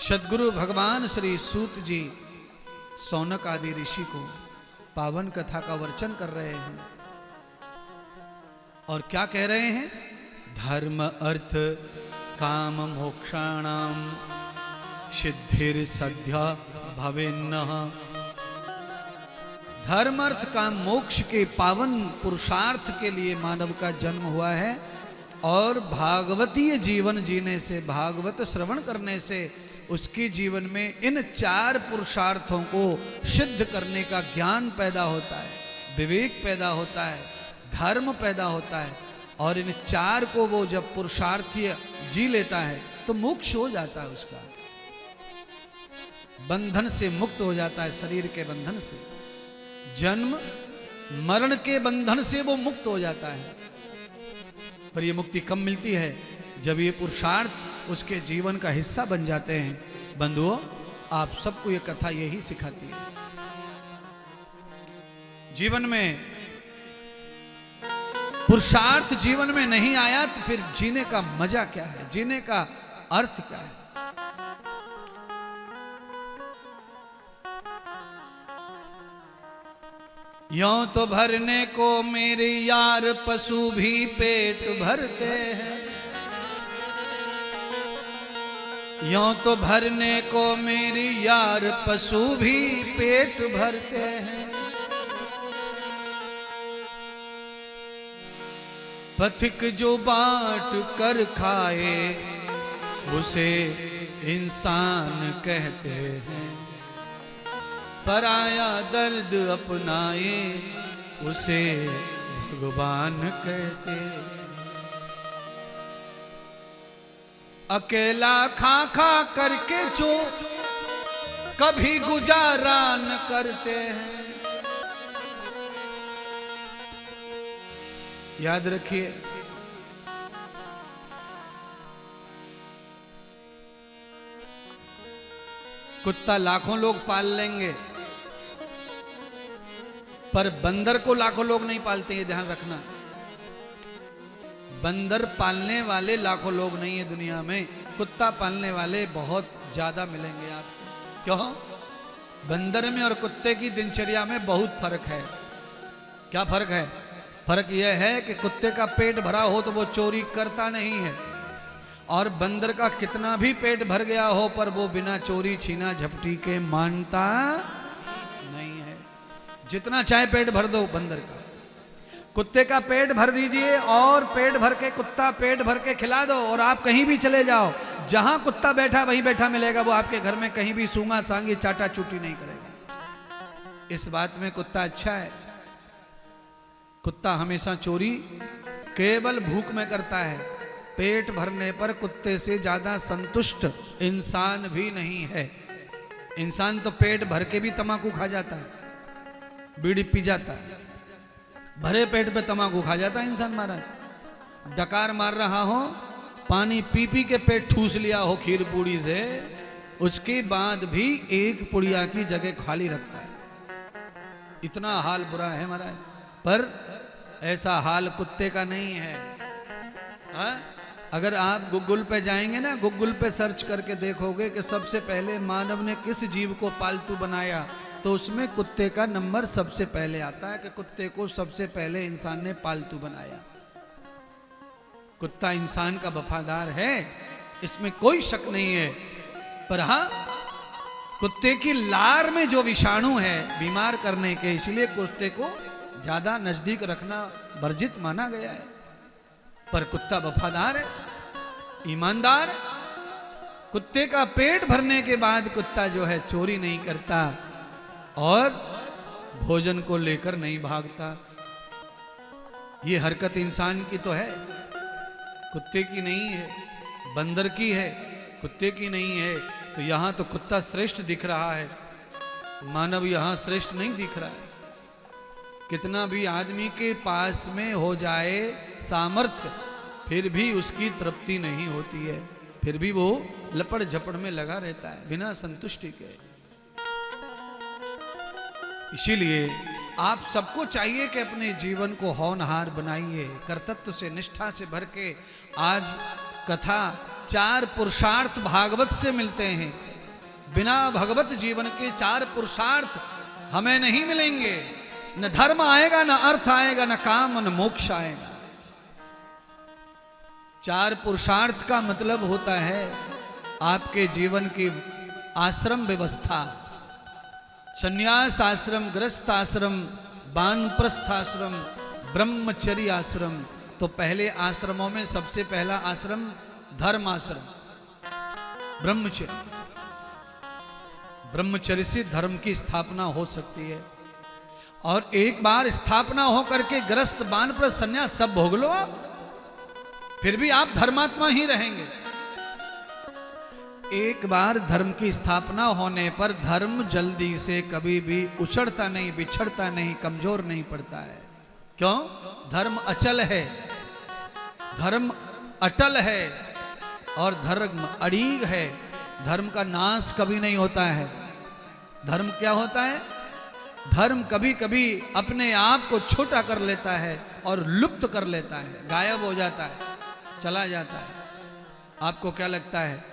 सद्गुरु भगवान श्री सूत जी सौनक आदि ऋषि को पावन कथा का वर्चन कर रहे हैं और क्या कह रहे हैं? धर्म अर्थ काम मोक्षाणाम सिद्धिर सद्या भवेन्नः। धर्म अर्थ काम मोक्ष के पावन पुरुषार्थ के लिए मानव का जन्म हुआ है और भागवतीय जीवन जीने से, भागवत श्रवण करने से उसके जीवन में इन चार पुरुषार्थों को सिद्ध करने का ज्ञान पैदा होता है, विवेक पैदा होता है, धर्म पैदा होता है और इन चार को वो जब पुरुषार्थी जी लेता है तो मोक्ष हो जाता है, उसका बंधन से मुक्त हो जाता है, शरीर के बंधन से, जन्म मरण के बंधन से वो मुक्त हो जाता है। पर ये मुक्ति कब मिलती है? जब ये पुरुषार्थ उसके जीवन का हिस्सा बन जाते हैं। बंधुओं, आप सबको ये कथा यही सिखाती है। जीवन में पुरुषार्थ जीवन में नहीं आया तो फिर जीने का मजा क्या है, जीने का अर्थ क्या है? यों तो भरने को मेरे यार पशु भी पेट भरते हैं, यों तो भरने को मेरी यार पशु भी पेट भरते हैं। पथिक जो बांट कर खाए उसे इंसान कहते हैं, पराया दर्द अपनाए उसे भगवान कहते। अकेला खा खा करके जो कभी गुजारा न करते हैं। याद रखिए, कुत्ता लाखों लोग पाल लेंगे पर बंदर को लाखों लोग नहीं पालते, ये ध्यान रखना। बंदर पालने वाले लाखों लोग नहीं है दुनिया में, कुत्ता पालने वाले बहुत ज्यादा मिलेंगे आपको। क्यों? बंदर में और कुत्ते की दिनचर्या में बहुत फर्क है। क्या फर्क है? फर्क यह है कि कुत्ते का पेट भरा हो तो वो चोरी करता नहीं है और बंदर का कितना भी पेट भर गया हो पर वो बिना चोरी छीना झपटी के मानता नहीं है। जितना चाहे पेट भर दो बंदर का, कुत्ते का पेट भर दीजिए और पेट भर के कुत्ता पेट भर के खिला दो और आप कहीं भी चले जाओ, जहां कुत्ता बैठा वहीं बैठा मिलेगा। वो आपके घर में कहीं भी सूंगा सांगी चाटा चूटी नहीं करेगा। इस बात में कुत्ता अच्छा है। कुत्ता हमेशा चोरी केवल भूख में करता है, पेट भरने पर कुत्ते से ज्यादा संतुष्ट इंसान भी नहीं है। इंसान तो पेट भर के भी तम्बाकू खा जाता है, बीड़ी पी जाता है, भरे पेट पे तम्बाकू खा जाता है इंसान। महाराज डकार मार रहा हो, पानी पी पी के पेट ठूस लिया हो खीर पूड़ी से, उसके बाद भी एक पुड़िया की जगह खाली रखता है। इतना हाल बुरा है महाराज। पर ऐसा हाल कुत्ते का नहीं है। हा? अगर आप गूगल पे जाएंगे ना, गूगल पे सर्च करके देखोगे कि सबसे पहले मानव ने किस जीव को पालतू बनाया, तो उसमें कुत्ते का नंबर सबसे पहले आता है कि कुत्ते को सबसे पहले इंसान ने पालतू बनाया। कुत्ता इंसान का वफादार है, इसमें कोई शक नहीं है। पर हाँ, कुत्ते की लार में जो विषाणु है बीमार करने के, इसलिए कुत्ते को ज्यादा नजदीक रखना वर्जित माना गया है। पर कुत्ता वफादार है, ईमानदार। कुत्ते का पेट भरने के बाद कुत्ता जो है चोरी नहीं करता और भोजन को लेकर नहीं भागता। ये हरकत इंसान की तो है, कुत्ते की नहीं है, बंदर की है, कुत्ते की नहीं है। तो यहां तो कुत्ता श्रेष्ठ दिख रहा है, मानव यहां श्रेष्ठ नहीं दिख रहा है। कितना भी आदमी के पास में हो जाए सामर्थ्य, फिर भी उसकी तृप्ति नहीं होती है, फिर भी वो लपड़ झपड़ में लगा रहता है बिना संतुष्टि के। इसीलिए आप सबको चाहिए कि अपने जीवन को होनहार बनाइए, कर्तव्य से निष्ठा से भर के। आज कथा चार पुरुषार्थ भागवत से मिलते हैं, बिना भगवत जीवन के चार पुरुषार्थ हमें नहीं मिलेंगे। न धर्म आएगा, न अर्थ आएगा, न काम, न मोक्ष आएगा। चार पुरुषार्थ का मतलब होता है आपके जीवन की आश्रम व्यवस्था, संन्यास आश्रम, गृहस्थ आश्रम, वानप्रस्थ आश्रम, ब्रह्मचर्य आश्रम। तो पहले आश्रमों में सबसे पहला आश्रम धर्म आश्रम, ब्रह्मचर्य। ब्रह्मचर्य से धर्म की स्थापना हो सकती है। और एक बार स्थापना हो करके गृहस्थ, वानप्रस्थ, संन्यास सब भोग लो आप, फिर भी आप धर्मात्मा ही रहेंगे। एक बार धर्म की स्थापना होने पर धर्म जल्दी से कभी भी उछड़ता नहीं, बिछड़ता नहीं, कमजोर नहीं पड़ता है। क्यों? धर्म अचल है, धर्म अटल है और धर्म अड़ीग है। धर्म का नाश कभी नहीं होता है। धर्म क्या होता है? धर्म कभी कभी अपने आप को छोटा कर लेता है और लुप्त कर लेता है, गायब हो जाता है, चला जाता है। आपको क्या लगता है